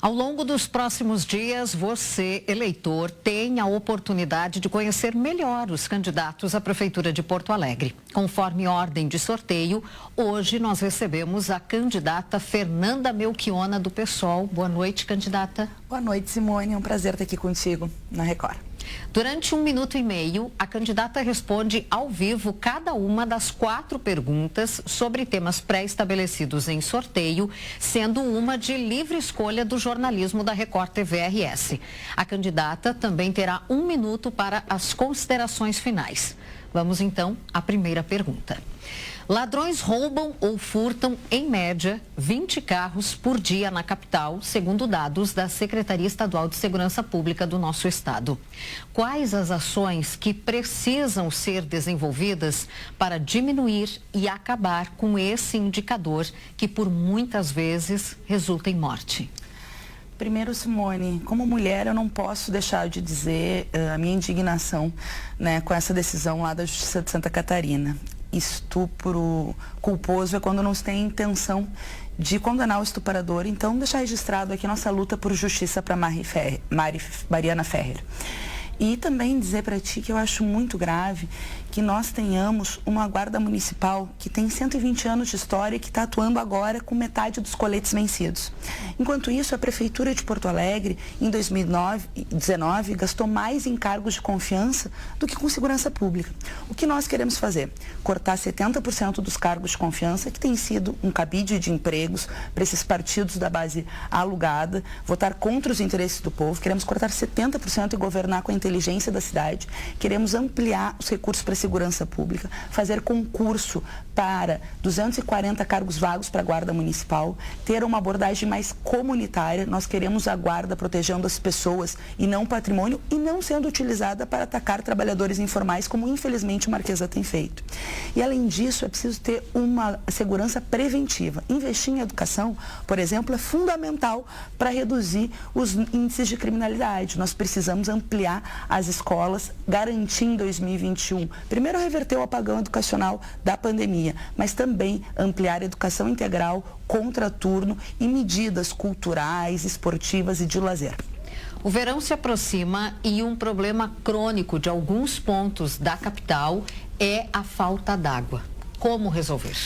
Ao longo dos próximos dias, você, eleitor, tem a oportunidade de conhecer melhor os candidatos à Prefeitura de Porto Alegre. Conforme ordem de sorteio, hoje nós recebemos a candidata Fernanda Melchiona, do PSOL. Boa noite, candidata. Boa noite, Simone. É um prazer estar aqui contigo na Record. Durante 1 minuto e meio, a candidata responde ao vivo cada uma das 4 perguntas sobre temas pré-estabelecidos em sorteio, sendo uma de livre escolha do jornalismo da Record TV RS. A candidata também terá 1 minuto para as considerações finais. Vamos então à primeira pergunta. Ladrões roubam ou furtam, em média, 20 carros por dia na capital, segundo dados da Secretaria Estadual de Segurança Pública do nosso estado. Quais as ações que precisam ser desenvolvidas para diminuir e acabar com esse indicador que, por muitas vezes, resulta em morte? Primeiro, Simone, como mulher, eu não posso deixar de dizer a minha indignação, com essa decisão lá da Justiça de Santa Catarina. Estupro culposo é quando não se tem intenção de condenar o estuprador. Então, deixar registrado aqui nossa luta por justiça para Mariana Ferrer. E também dizer para ti que eu acho muito grave que nós tenhamos uma guarda municipal que tem 120 anos de história e que está atuando agora com metade dos coletes vencidos. Enquanto isso, a Prefeitura de Porto Alegre, em 2019, gastou mais em cargos de confiança do que com segurança pública. O que nós queremos fazer? Cortar 70% dos cargos de confiança, que tem sido um cabide de empregos para esses partidos da base alugada, votar contra os interesses do povo. Queremos cortar 70% e governar com a inteligência da cidade. Queremos ampliar os recursos para a segurança pública, fazer concurso para 240 cargos vagos para a Guarda Municipal, ter uma abordagem mais comunitária. Nós queremos a Guarda protegendo as pessoas e não o patrimônio e não sendo utilizada para atacar trabalhadores informais, como infelizmente o Marquesa tem feito. E além disso, é preciso ter uma segurança preventiva. Investir em educação, por exemplo, é fundamental para reduzir os índices de criminalidade. Nós precisamos ampliar as escolas, garantir em 2021, primeiro reverter o apagão educacional da pandemia, mas também ampliar a educação integral, contraturno e medidas culturais, esportivas e de lazer. O verão se aproxima e um problema crônico de alguns pontos da capital é a falta d'água. Como resolver?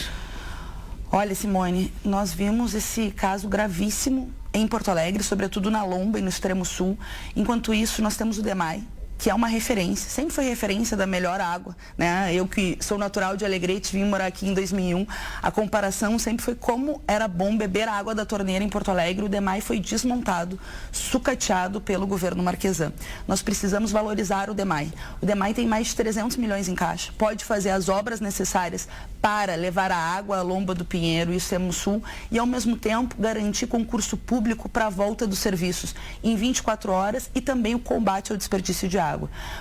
Olha, Simone, nós vimos esse caso gravíssimo em Porto Alegre, sobretudo na Lomba e no extremo sul. Enquanto isso, nós temos o DEMAI, que é uma referência, sempre foi referência da melhor água, Eu que sou natural de Alegrete, vim morar aqui em 2001, a comparação sempre foi como era bom beber a água da torneira em Porto Alegre. O DEMAI foi desmontado, sucateado pelo governo marquesã. Nós precisamos valorizar o DEMAI. O DEMAI tem mais de 300 milhões em caixa, pode fazer as obras necessárias para levar a água à Lomba do Pinheiro e o extremo sul e, ao mesmo tempo, garantir concurso público para a volta dos serviços em 24 horas e também o combate ao desperdício de água.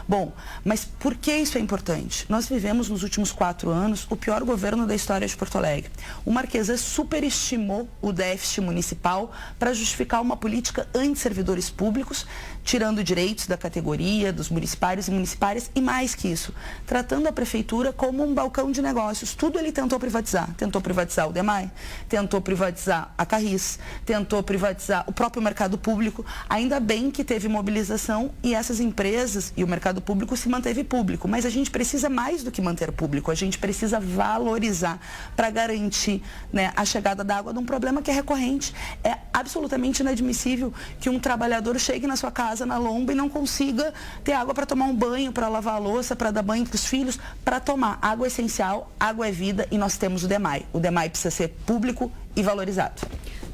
Bom, mas por que isso é importante? Nós vivemos nos últimos 4 anos o pior governo da história de Porto Alegre. O Marquesã superestimou o déficit municipal para justificar uma política anti-servidores públicos, tirando direitos da categoria, dos municipários e municipárias e, mais que isso, tratando a prefeitura como um balcão de negócios. Tudo ele tentou privatizar. Tentou privatizar o DEMAI, tentou privatizar a Carris, tentou privatizar o próprio mercado público. Ainda bem que teve mobilização e essas empresas e o mercado público se manteve público, mas a gente precisa mais do que manter público, a gente precisa valorizar para garantir a chegada da água de um problema que é recorrente. É absolutamente inadmissível que um trabalhador chegue na sua casa, na Lomba, e não consiga ter água para tomar um banho, para lavar a louça, para dar banho para os filhos, para tomar. Água é essencial, água é vida e nós temos o DEMAI. O DEMAI precisa ser público e valorizado.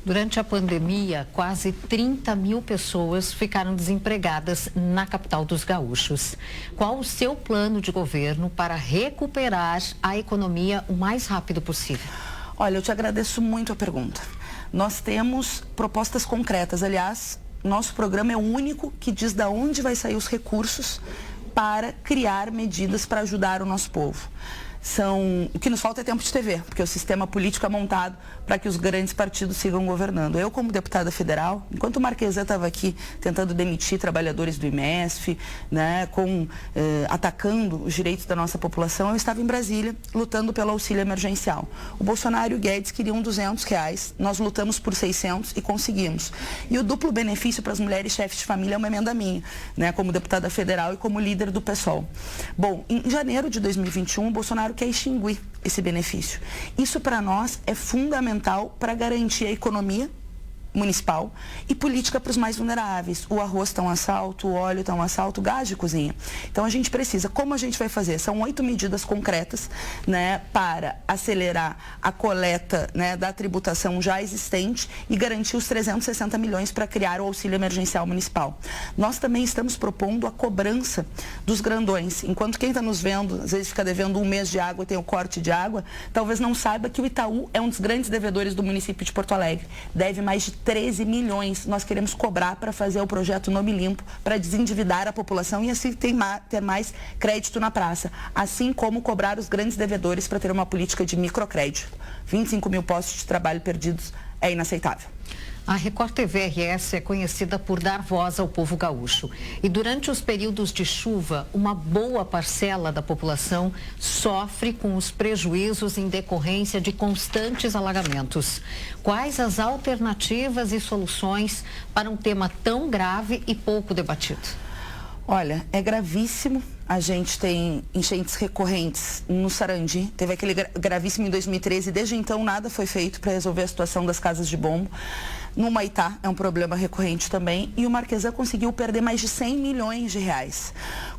Durante a pandemia, quase 30 mil pessoas ficaram desempregadas na capital dos gaúchos. Qual o seu plano de governo para recuperar a economia o mais rápido possível? Olha, eu te agradeço muito a pergunta. Nós temos propostas concretas. Aliás, nosso programa é o único que diz de onde vai sair os recursos para criar medidas para ajudar o nosso povo. o que nos falta é tempo de TV, porque o sistema político é montado para que os grandes partidos sigam governando. Eu, como deputada federal, enquanto o Marquesan estava aqui tentando demitir trabalhadores do IMESF, né, atacando os direitos da nossa população, eu estava em Brasília lutando pelo auxílio emergencial. O Bolsonaro e o Guedes queriam R$200, nós lutamos por 600 e conseguimos. E o duplo benefício para as mulheres chefes de família é uma emenda minha, né, como deputada federal e como líder do PSOL. Bom, em janeiro de 2021, o Bolsonaro quer extinguir esse benefício. Isso para nós é fundamental para garantir a economia municipal e política para os mais vulneráveis. O arroz está um assalto, o óleo está um assalto, o gás de cozinha. Então a gente precisa, como a gente vai fazer? São 8 medidas concretas, né, para acelerar a coleta, né, da tributação já existente e garantir os 360 milhões para criar o auxílio emergencial municipal. Nós também estamos propondo a cobrança dos grandões. Enquanto quem está nos vendo, às vezes fica devendo um mês de água e tem o corte de água, talvez não saiba que o Itaú é um dos grandes devedores do município de Porto Alegre. Deve mais de 13 milhões. Nós queremos cobrar para fazer o projeto Nome Limpo, para desendividar a população e assim ter mais crédito na praça. Assim como cobrar os grandes devedores para ter uma política de microcrédito. 25 mil postos de trabalho perdidos é inaceitável. A Record TV RS é conhecida por dar voz ao povo gaúcho. E durante os períodos de chuva, uma boa parcela da população sofre com os prejuízos em decorrência de constantes alagamentos. Quais as alternativas e soluções para um tema tão grave e pouco debatido? Olha, é gravíssimo. A gente tem enchentes recorrentes no Sarandi, teve aquele gravíssimo em 2013 e desde então nada foi feito para resolver a situação das casas de bombo. No Humaitá é um problema recorrente também e o Marquesan conseguiu perder mais de 100 milhões de reais.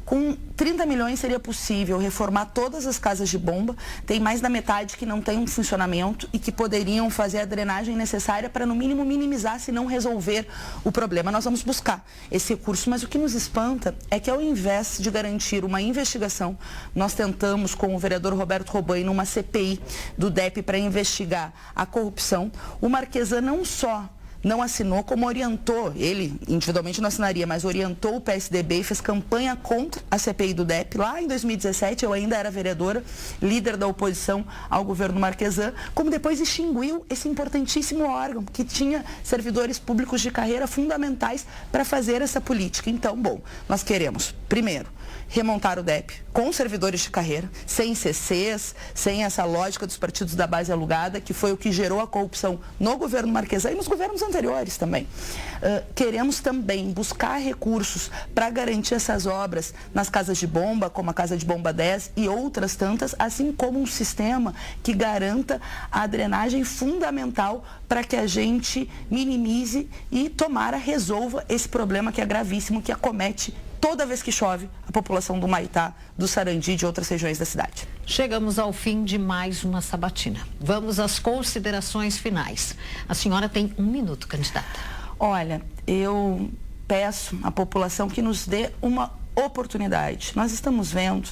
Com 30 milhões seria possível reformar todas as casas de bomba, tem mais da metade que não tem um funcionamento e que poderiam fazer a drenagem necessária para no mínimo minimizar, se não resolver o problema. Nós vamos buscar esse recurso, mas o que nos espanta é que ao invés de garantir uma investigação, nós tentamos com o vereador Roberto Robaini numa CPI do DEP para investigar a corrupção. O Marquesan não só não assinou, como orientou, ele individualmente não assinaria, mas orientou o PSDB e fez campanha contra a CPI do DEP. Lá em 2017, eu ainda era vereadora, líder da oposição ao governo Marquesan, como depois extinguiu esse importantíssimo órgão, que tinha servidores públicos de carreira fundamentais para fazer essa política. Então, bom, nós queremos, primeiro, remontar o DEP com servidores de carreira, sem CCs, sem essa lógica dos partidos da base alugada, que foi o que gerou a corrupção no governo Marquesan e nos governos anteriores também. Queremos também buscar recursos para garantir essas obras nas casas de bomba, como a Casa de Bomba 10 e outras tantas, assim como um sistema que garanta a drenagem fundamental para que a gente minimize e tomara resolva esse problema que é gravíssimo, que acomete toda vez que chove a população do Humaitá, do Sarandi e de outras regiões da cidade. Chegamos ao fim de mais uma sabatina. Vamos às considerações finais. A senhora tem 1 minuto, candidata. Olha, eu peço à população que nos dê uma oportunidade. Nós estamos vendo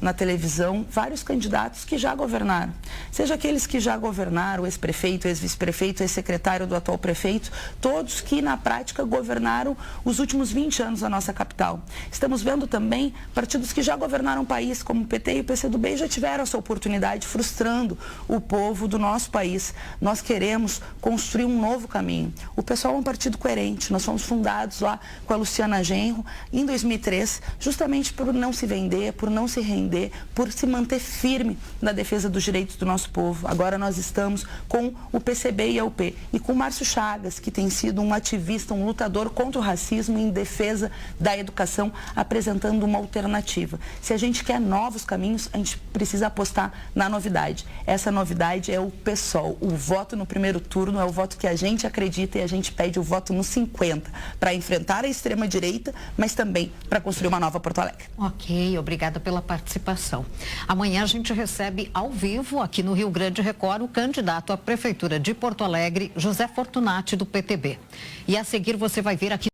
na televisão vários candidatos que já governaram. Seja aqueles que já governaram, ex-prefeito, ex-vice-prefeito, ex-secretário do atual prefeito, todos que na prática governaram os últimos 20 anos da nossa capital. Estamos vendo também partidos que já governaram o país, como o PT e o PCdoB, e já tiveram essa oportunidade, frustrando o povo do nosso país. Nós queremos construir um novo caminho. O PSOL é um partido coerente. Nós fomos fundados lá com a Luciana Genro em 2003, justamente por não se vender, por não se render, por se manter firme na defesa dos direitos do nosso povo. Agora nós estamos com o PCB e a UP e com o Márcio Chagas, que tem sido um ativista, um lutador contra o racismo em defesa da educação, apresentando uma alternativa. Se a gente quer novos caminhos, a gente precisa apostar na novidade. Essa novidade é o PSOL. O voto no primeiro turno é o voto que a gente acredita e a gente pede o voto no 50, para enfrentar a extrema-direita, mas também para construir uma nova Porto Alegre. Ok, obrigada pela participação. Amanhã a gente recebe ao vivo, aqui no Rio Grande Record, o candidato à Prefeitura de Porto Alegre, José Fortunati, do PTB. E a seguir você vai ver aqui